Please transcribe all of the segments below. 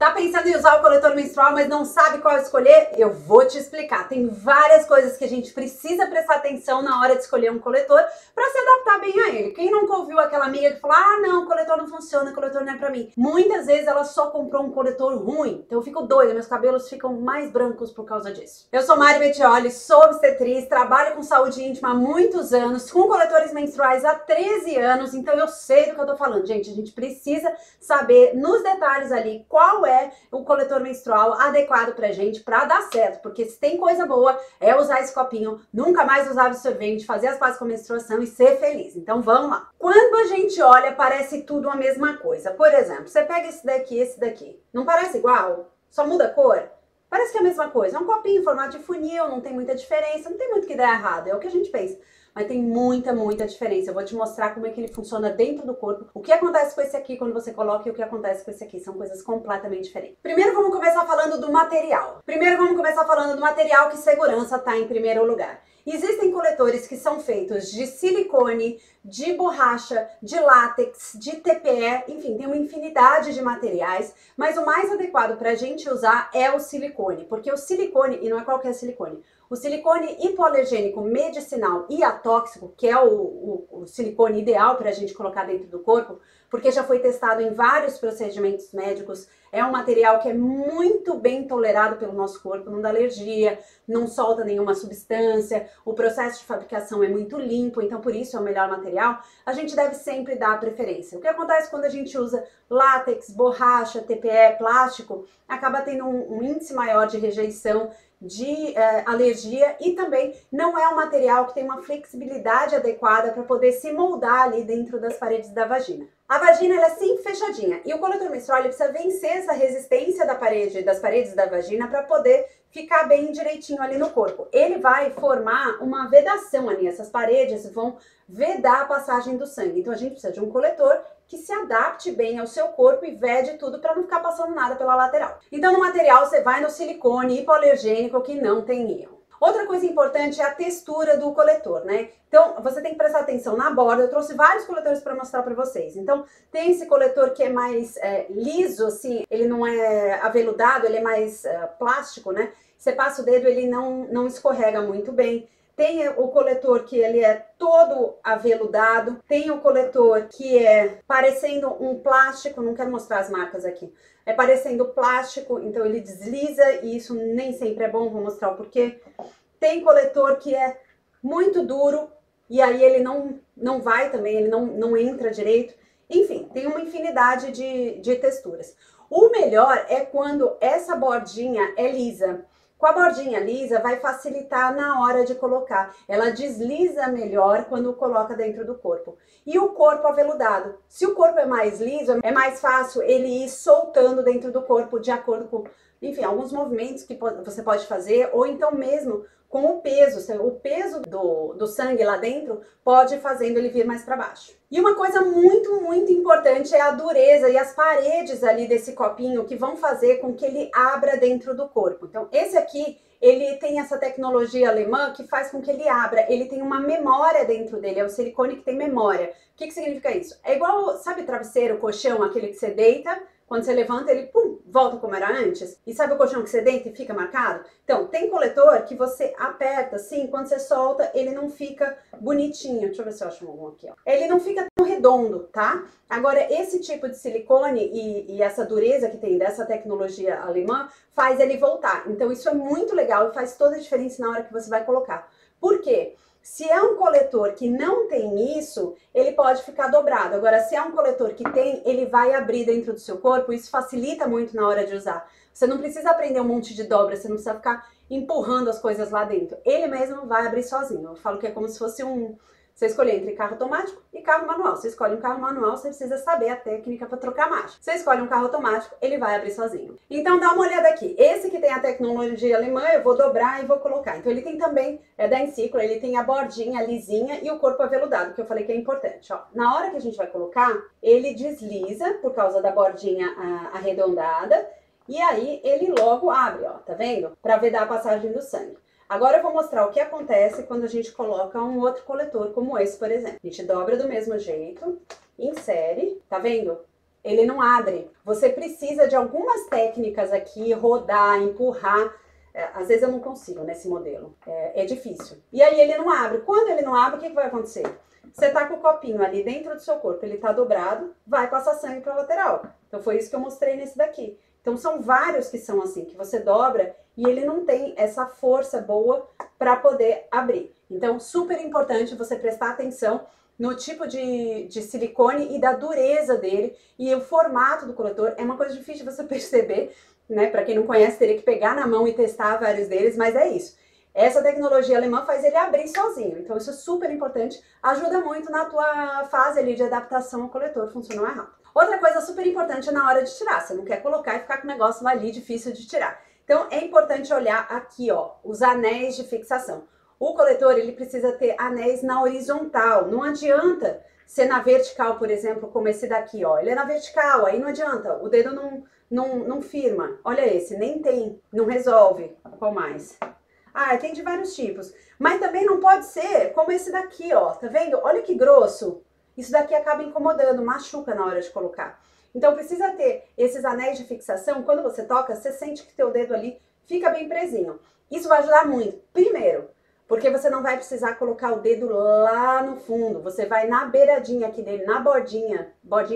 Tá pensando em usar o coletor menstrual, mas não sabe qual escolher? Eu vou te explicar. Tem várias coisas que a gente precisa prestar atenção na hora de escolher um coletor para se adaptar bem a ele. Quem nunca ouviu aquela amiga que falou: ah, não, o coletor não funciona, o coletor não é pra mim. Muitas vezes ela só comprou um coletor ruim. Então eu fico doida, meus cabelos ficam mais brancos por causa disso. Eu sou Mari Bettioli, sou obstetriz, trabalho com saúde íntima há muitos anos, com coletores menstruais há 13 anos, então eu sei do que eu tô falando. Gente, a gente precisa saber nos detalhes ali qual é o coletor menstrual adequado pra gente pra dar certo, porque se tem coisa boa é usar esse copinho, nunca mais usar absorvente, fazer as pazes com a menstruação e ser feliz. Então vamos lá. Quando a gente olha, parece tudo a mesma coisa. Por exemplo, você pega esse daqui, não parece igual? Só muda a cor? Parece que é a mesma coisa. É um copinho em formato de funil, não tem muita diferença, não tem muito que dar errado, é o que a gente pensa. Mas tem muita diferença. Eu vou te mostrar como é que ele funciona dentro do corpo. O que acontece com esse aqui quando você coloca e o que acontece com esse aqui. São coisas completamente diferentes. Primeiro vamos começar falando do material. Que segurança tá em primeiro lugar. Existem coletores que são feitos de silicone, de borracha, de látex, de TPE, enfim, tem uma infinidade de materiais, mas o mais adequado para a gente usar é o silicone, porque o silicone, e não é qualquer silicone, o silicone hipoalergênico medicinal e atóxico, que é o silicone ideal para a gente colocar dentro do corpo, porque já foi testado em vários procedimentos médicos, é um material que é muito bem tolerado pelo nosso corpo, não dá alergia, não solta nenhuma substância, o processo de fabricação é muito limpo, então por isso é o melhor material. A gente deve sempre dar preferência. O que acontece quando a gente usa látex, borracha, TPE, plástico, acaba tendo um índice maior de rejeição, de alergia, e também não é um material que tem uma flexibilidade adequada para poder se moldar ali dentro das paredes da vagina. A vagina ela é sempre fechadinha e o coletor menstrual ele precisa vencer essa resistência das paredes da vagina para poder ficar bem direitinho ali no corpo. Ele vai formar uma vedação ali, essas paredes vão vedar a passagem do sangue. Então a gente precisa de um coletor que se adapte bem ao seu corpo e vede tudo para não ficar passando nada pela lateral. Então no material você vai no silicone hipoalergênico que não tem erro. Outra coisa importante é a textura do coletor, né? Então, você tem que prestar atenção na borda. Eu trouxe vários coletores para mostrar para vocês. Então, tem esse coletor que é mais liso, assim, ele não é aveludado, ele é mais plástico, né? Você passa o dedo, ele não escorrega muito bem. Tem o coletor que ele é todo aveludado, tem o coletor que é parecendo um plástico, não quero mostrar as marcas aqui, é parecendo plástico, então ele desliza e isso nem sempre é bom, vou mostrar o porquê. Tem coletor que é muito duro e aí ele não vai também, ele não entra direito. Enfim, tem uma infinidade de texturas. O melhor é quando essa bordinha é lisa. Com a bordinha lisa vai facilitar na hora de colocar. Ela desliza melhor quando coloca dentro do corpo. E o corpo aveludado. Se o corpo é mais liso, é mais fácil ele ir soltando dentro do corpo de acordo com, enfim, alguns movimentos que você pode fazer, ou então mesmo com o peso. O peso do sangue lá dentro pode ir fazendo ele vir mais para baixo. E uma coisa muito importante é a dureza e as paredes ali desse copinho que vão fazer com que ele abra dentro do corpo. Então esse aqui, ele tem essa tecnologia alemã que faz com que ele abra, ele tem uma memória dentro dele, é o silicone que tem memória. O que significa isso? É igual, sabe travesseiro, colchão, aquele que você deita, quando você levanta ele, pum, volta como era antes. E sabe o colchão que você deita e fica marcado? Então, tem coletor que você aperta assim, quando você solta, ele não fica bonitinho. Deixa eu ver se eu acho algum aqui, ó. Ele não fica tão redondo, tá? Agora, esse tipo de silicone e essa dureza que tem dessa tecnologia alemã faz ele voltar. Então, isso é muito legal e faz toda a diferença na hora que você vai colocar. Por quê? Se é um coletor que não tem isso, ele pode ficar dobrado. Agora, se é um coletor que tem, ele vai abrir dentro do seu corpo, isso facilita muito na hora de usar. Você não precisa aprender um monte de dobra, você não precisa ficar empurrando as coisas lá dentro. Ele mesmo vai abrir sozinho. Eu falo que é como se fosse você escolher entre carro automático e carro manual. Você escolhe um carro manual, você precisa saber a técnica para trocar marcha. Você escolhe um carro automático, ele vai abrir sozinho. Então dá uma olhada aqui. Esse que tem a tecnologia alemã, eu vou dobrar e vou colocar. Então ele tem também, é da Enciclo, ele tem a bordinha lisinha e o corpo aveludado, que eu falei que é importante. Ó, na hora que a gente vai colocar, ele desliza por causa da bordinha arredondada e aí ele logo abre, ó, tá vendo? Para vedar a passagem do sangue. Agora eu vou mostrar o que acontece quando a gente coloca um outro coletor, como esse, por exemplo. A gente dobra do mesmo jeito, insere, tá vendo? ele não abre. Você precisa de algumas técnicas aqui, rodar, empurrar. Às vezes eu não consigo nesse modelo, é difícil. E aí ele não abre. Quando ele não abre, o que vai acontecer? Você tá com o copinho ali dentro do seu corpo, ele tá dobrado, vai passar sangue para a lateral. Então foi isso que eu mostrei nesse daqui. Então são vários que são assim, que você dobra e ele não tem essa força boa para poder abrir. Então super importante você prestar atenção no tipo de silicone e da dureza dele. E o formato do coletor é uma coisa difícil de você perceber, né? Para quem não conhece, teria que pegar na mão e testar vários deles, mas é isso. Essa tecnologia alemã faz ele abrir sozinho, então isso é super importante, ajuda muito na tua fase ali de adaptação ao coletor, funciona mais rápido. Outra coisa super importante é na hora de tirar, você não quer colocar e ficar com o negócio ali difícil de tirar. Então é importante olhar aqui, ó, os anéis de fixação. O coletor, ele precisa ter anéis na horizontal, não adianta ser na vertical, por exemplo, como esse daqui, ó, ele é na vertical, aí não adianta, o dedo não firma. Olha esse, nem tem, não resolve. Qual mais? Ah, tem de vários tipos. Mas também não pode ser como esse daqui, ó. Tá vendo? Olha que grosso. Isso daqui acaba incomodando, machuca na hora de colocar. Então precisa ter esses anéis de fixação. Quando você toca, você sente que teu dedo ali fica bem presinho. Isso vai ajudar muito. Primeiro, porque você não vai precisar colocar o dedo lá no fundo. Você vai na beiradinha aqui dele, na bordinha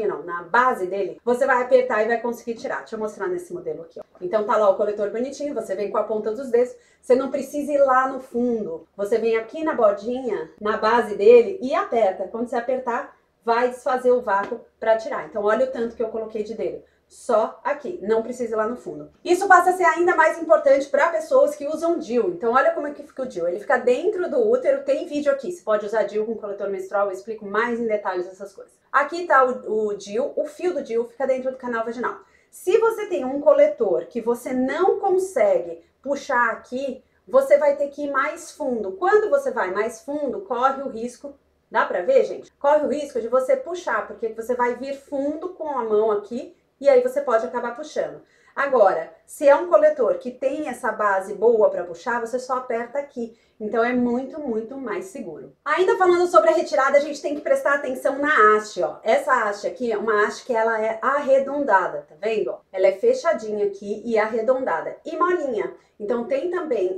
não, na base dele, você vai apertar e vai conseguir tirar. Deixa eu mostrar nesse modelo aqui, ó. Então tá lá o coletor bonitinho, você vem com a ponta dos dedos, você não precisa ir lá no fundo. Você vem aqui na bordinha, na base dele e aperta. Quando você apertar, vai desfazer o vácuo para tirar. Então olha o tanto que eu coloquei de dedo. Só aqui, não precisa ir lá no fundo. Isso passa a ser ainda mais importante para pessoas que usam DIU. Então olha como é que fica o DIU. Ele fica dentro do útero, tem vídeo aqui. Você pode usar DIU com coletor menstrual, eu explico mais em detalhes essas coisas. Aqui tá o DIU, o fio do DIU fica dentro do canal vaginal. Se você tem um coletor que você não consegue puxar aqui, você vai ter que ir mais fundo. Quando você vai mais fundo, corre o risco, dá pra ver, gente? Corre o risco de você puxar, porque você vai vir fundo com a mão aqui, e aí você pode acabar puxando. Agora, se é um coletor que tem essa base boa para puxar, você só aperta aqui. Então é muito, muito mais seguro. Ainda falando sobre a retirada, a gente tem que prestar atenção na haste, ó. Essa haste aqui é uma haste que ela é arredondada, tá vendo? Ela é fechadinha aqui e arredondada e molinha. Então tem também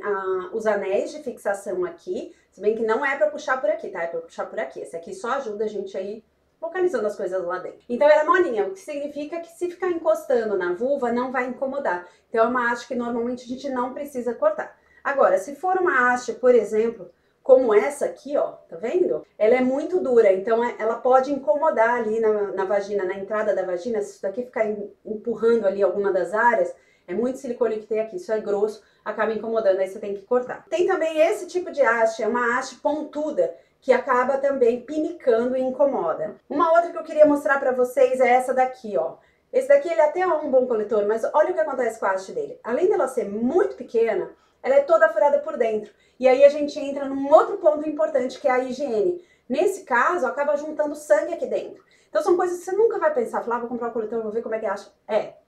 os anéis de fixação aqui, se bem que não é para puxar por aqui, tá? É para puxar por aqui. Esse aqui só ajuda a gente aí localizando as coisas lá dentro. Então ela é molinha, o que significa que se ficar encostando na vulva não vai incomodar. Então é uma haste que normalmente a gente não precisa cortar. Agora, se for uma haste, por exemplo, como essa aqui, ó, tá vendo? Ela é muito dura, então ela pode incomodar ali na vagina, na entrada da vagina, se isso daqui ficar empurrando ali alguma das áreas, é muito silicone que tem aqui, isso é grosso, acaba incomodando, aí você tem que cortar. Tem também esse tipo de haste, é uma haste pontuda, que acaba também pinicando e incomoda. Uma outra que eu queria mostrar pra vocês é essa daqui, ó. Esse daqui ele até é um bom coletor, mas olha o que acontece com a haste dele. Além dela ser muito pequena, ela é toda furada por dentro. E aí a gente entra num outro ponto importante, que é a higiene. Nesse caso, acaba juntando sangue aqui dentro. Então são coisas que você nunca vai pensar, falar, vou comprar um coletor, vou ver como é que acha.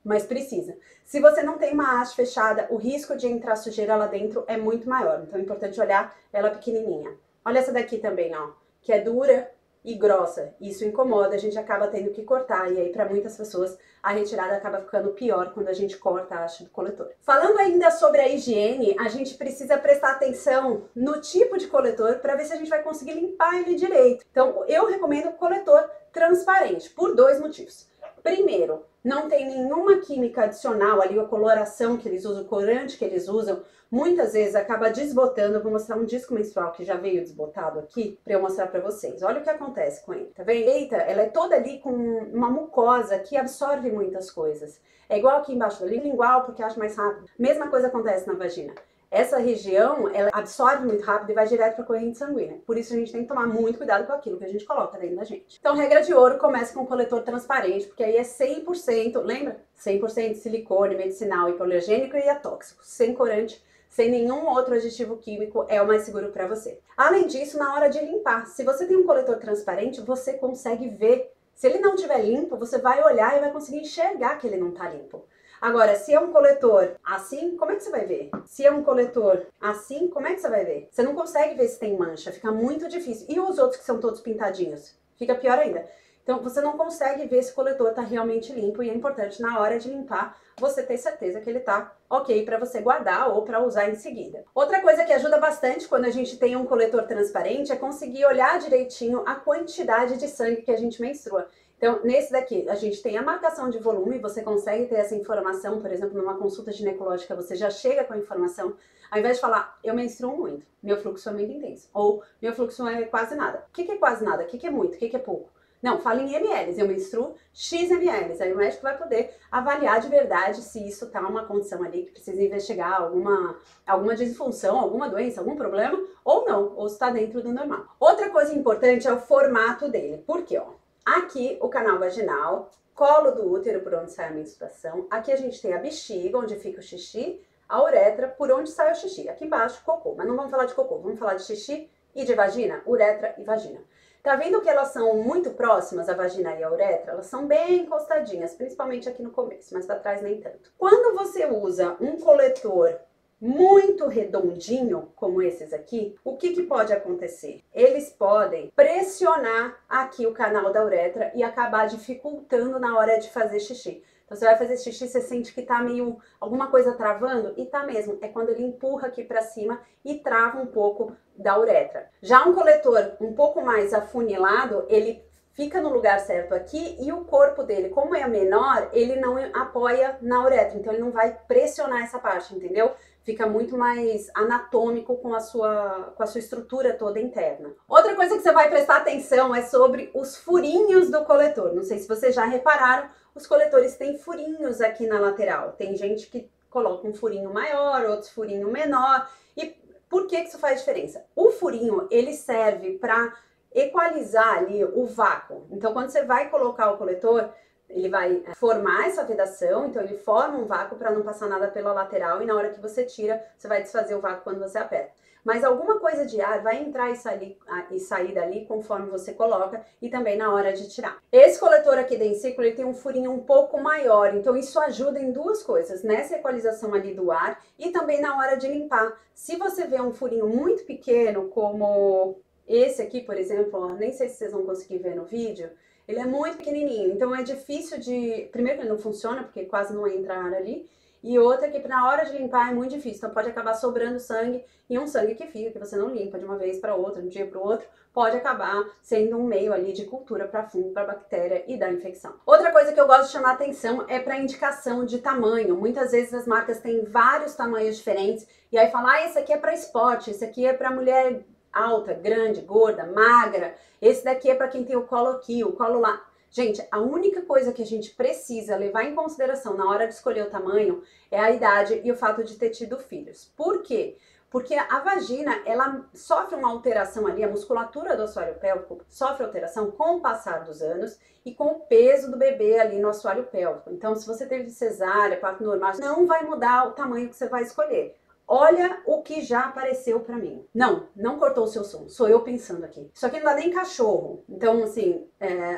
Mas precisa. Se você não tem uma haste fechada, o risco de entrar sujeira lá dentro é muito maior. Então é importante olhar ela pequenininha. Olha essa daqui também, ó, que é dura e grossa. Isso incomoda, a gente acaba tendo que cortar. E aí, para muitas pessoas, a retirada acaba ficando pior quando a gente corta a haste do coletor. Falando ainda sobre a higiene, a gente precisa prestar atenção no tipo de coletor para ver se a gente vai conseguir limpar ele direito. Então, eu recomendo coletor transparente, por 2 motivos. Primeiro, não tem nenhuma química adicional ali, a coloração que eles usam, o corante que eles usam, muitas vezes acaba desbotando. Eu vou mostrar um disco menstrual que já veio desbotado aqui, pra eu mostrar pra vocês. Olha o que acontece com ele, tá vendo? Eita, ela é toda ali com uma mucosa que absorve muitas coisas. É igual aqui embaixo da lingual, porque acho mais rápido. Mesma coisa acontece na vagina. Essa região, ela absorve muito rápido e vai direto para a corrente sanguínea. Por isso a gente tem que tomar muito cuidado com aquilo que a gente coloca dentro da gente. Então, regra de ouro, começa com um coletor transparente, porque aí é 100%, lembra? 100% silicone, medicinal, hipoalergênico e atóxico, sem corante, sem nenhum outro aditivo químico, é o mais seguro para você. Além disso, na hora de limpar, se você tem um coletor transparente, você consegue ver. Se ele não estiver limpo, você vai olhar e vai conseguir enxergar que ele não está limpo. Agora, se é um coletor assim, como é que você vai ver? Se é um coletor assim, como é que você vai ver? Você não consegue ver se tem mancha, fica muito difícil. E os outros que são todos pintadinhos? Fica pior ainda. Então, você não consegue ver se o coletor está realmente limpo e é importante, na hora de limpar, você ter certeza que ele está ok para você guardar ou para usar em seguida. Outra coisa que ajuda bastante quando a gente tem um coletor transparente é conseguir olhar direitinho a quantidade de sangue que a gente menstrua. Então, nesse daqui, a gente tem a marcação de volume, você consegue ter essa informação, por exemplo, numa consulta ginecológica, você já chega com a informação, ao invés de falar, eu menstruo muito, meu fluxo é muito intenso, ou meu fluxo é quase nada. O que é quase nada? O que é muito? O que é pouco? Não, fala em ml, eu menstruo X ml, aí o médico vai poder avaliar de verdade se isso tá uma condição ali que precisa investigar alguma disfunção, alguma doença, algum problema, ou não, ou se tá dentro do normal. Outra coisa importante é o formato dele, porque ó, aqui o canal vaginal, colo do útero por onde sai a menstruação, aqui a gente tem a bexiga, onde fica o xixi, a uretra, por onde sai o xixi, aqui embaixo cocô, mas não vamos falar de cocô, vamos falar de xixi e de vagina, uretra e vagina. Tá vendo que elas são muito próximas, a vagina e a uretra? Elas são bem encostadinhas, principalmente aqui no começo, mas pra trás nem tanto. Quando você usa um coletor muito redondinho, como esses aqui, o que pode acontecer? Eles podem pressionar aqui o canal da uretra e acabar dificultando na hora de fazer xixi. Então você vai fazer xixi, você sente que tá meio alguma coisa travando, e tá mesmo, é quando ele empurra aqui pra cima e trava um pouco da uretra. Já um coletor um pouco mais afunilado, ele fica no lugar certo aqui e o corpo dele, como é menor, ele não apoia na uretra, então ele não vai pressionar essa parte, entendeu? Fica muito mais anatômico com a sua estrutura toda interna. Outra coisa que você vai prestar atenção é sobre os furinhos do coletor. Não sei se vocês já repararam, os coletores têm furinhos aqui na lateral. Tem gente que coloca um furinho maior, outros furinho menor. E por que isso faz diferença? O furinho, ele serve para equalizar ali o vácuo. Então, quando você vai colocar o coletor, ele vai formar essa vedação, então ele forma um vácuo para não passar nada pela lateral e na hora que você tira, você vai desfazer o vácuo quando você aperta. Mas alguma coisa de ar vai entrar e sair dali conforme você coloca e também na hora de tirar. Esse coletor aqui densículo, ele tem um furinho um pouco maior, então isso ajuda em duas coisas, nessa equalização ali do ar e também na hora de limpar. Se você vê um furinho muito pequeno, como esse aqui, por exemplo, ó, nem sei se vocês vão conseguir ver no vídeo, ele é muito pequenininho, então é difícil de... Primeiro que ele não funciona, porque quase não entra ar ali. E outra que na hora de limpar é muito difícil, então pode acabar sobrando sangue. E um sangue que fica, que você não limpa de uma vez para outra, de um dia para o outro, pode acabar sendo um meio ali de cultura para fungo, para bactéria e da infecção. Outra coisa que eu gosto de chamar a atenção é para indicação de tamanho. Muitas vezes as marcas têm vários tamanhos diferentes. E aí fala, esse aqui é para esporte, esse aqui é para mulher alta, grande, gorda, magra. Esse daqui é para quem tem o colo aqui, o colo lá. Gente, a única coisa que a gente precisa levar em consideração na hora de escolher o tamanho é a idade e o fato de ter tido filhos. Por quê? Porque a vagina, ela sofre uma alteração ali, a musculatura do assoalho pélvico sofre alteração com o passar dos anos e com o peso do bebê ali no assoalho pélvico. Então, se você teve cesárea, parto normal, não vai mudar o tamanho que você vai escolher. Olha o que já apareceu pra mim. Não cortou o seu som, sou eu pensando aqui. Isso aqui não dá nem cachorro. Então, assim,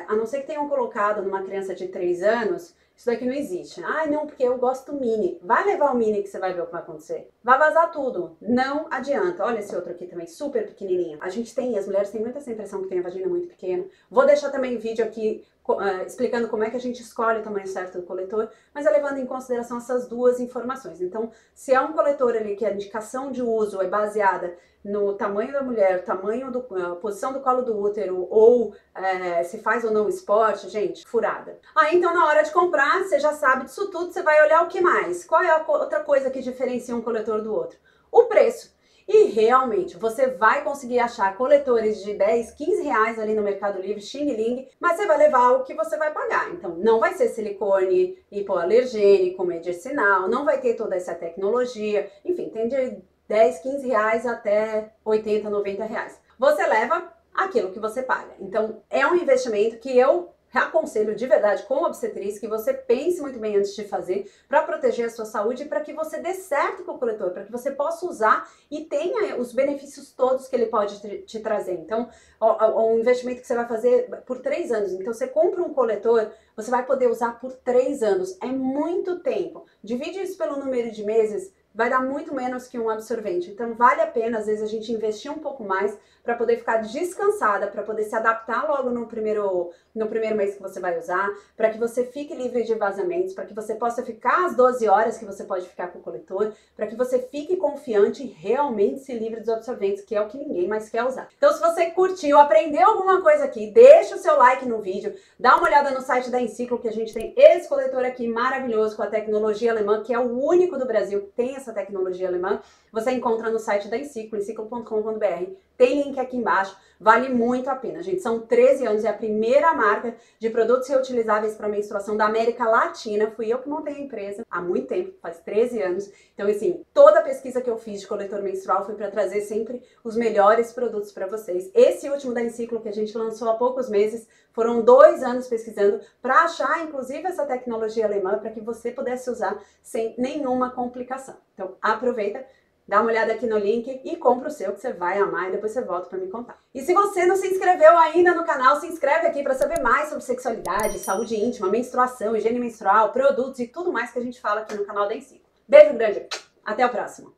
a não ser que tenham colocado numa criança de 3 anos, isso daqui não existe. Ai, não, porque eu gosto do mini. Vai levar o mini que você vai ver o que vai acontecer. Vai vazar tudo. Não adianta. Olha esse outro aqui também, super pequenininho. A gente tem, as mulheres têm muita essa impressão que tem a vagina muito pequena. Vou deixar também vídeo aqui explicando como é que a gente escolhe o tamanho certo do coletor, mas é levando em consideração essas duas informações. Então, se é um coletor ali que a indicação de uso é baseada no tamanho da mulher, tamanho a posição do colo do útero, ou se faz ou não esporte, gente, furada. Aí, então, na hora de comprar, você já sabe disso tudo, você vai olhar o que mais? Qual é a outra coisa que diferencia um coletor do outro? O preço. E realmente, você vai conseguir achar coletores de 10, 15 reais ali no Mercado Livre, Xing Ling, mas você vai levar o que você vai pagar. Então, não vai ser silicone hipoalergênico, medicinal, não vai ter toda essa tecnologia. Enfim, tem de 10, 15 reais até 80, 90 reais. Você leva aquilo que você paga. Então, é um investimento que eu aconselho de verdade com obstetriz que você pense muito bem antes de fazer para proteger a sua saúde e para que você dê certo com o coletor, para que você possa usar e tenha os benefícios todos que ele pode te trazer. Então, um investimento que você vai fazer por 3 anos. Então, você compra um coletor, você vai poder usar por 3 anos. É muito tempo. Divide isso pelo número de meses, vai dar muito menos que um absorvente. Então vale a pena, às vezes, a gente investir um pouco mais para poder ficar descansada, para poder se adaptar logo no primeiro mês que você vai usar, para que você fique livre de vazamentos, para que você possa ficar as 12 horas que você pode ficar com o coletor, para que você fique confiante e realmente se livre dos absorventes, que é o que ninguém mais quer usar. Então, se você curtiu, aprendeu alguma coisa aqui, deixa o seu like no vídeo, dá uma olhada no site da Enciclo, que a gente tem esse coletor aqui maravilhoso com a tecnologia alemã, que é o único do Brasil que tem essa tecnologia alemã. Você encontra no site da Enciclo, enciclo.com.br. Tem link aqui embaixo, vale muito a pena, gente. São 13 anos, é a primeira marca de produtos reutilizáveis para menstruação da América Latina. Fui eu que montei a empresa há muito tempo, faz 13 anos. Então, assim, toda a pesquisa que eu fiz de coletor menstrual foi para trazer sempre os melhores produtos para vocês. Esse último da Enciclo, que a gente lançou há poucos meses, foram 2 anos pesquisando para achar, inclusive, essa tecnologia alemã para que você pudesse usar sem nenhuma complicação. Então, aproveita. Dá uma olhada aqui no link e compra o seu que você vai amar e depois você volta para me contar. E se você não se inscreveu ainda no canal, se inscreve aqui para saber mais sobre sexualidade, saúde íntima, menstruação, higiene menstrual, produtos e tudo mais que a gente fala aqui no canal da Enciclo. Beijo grande, até o próximo!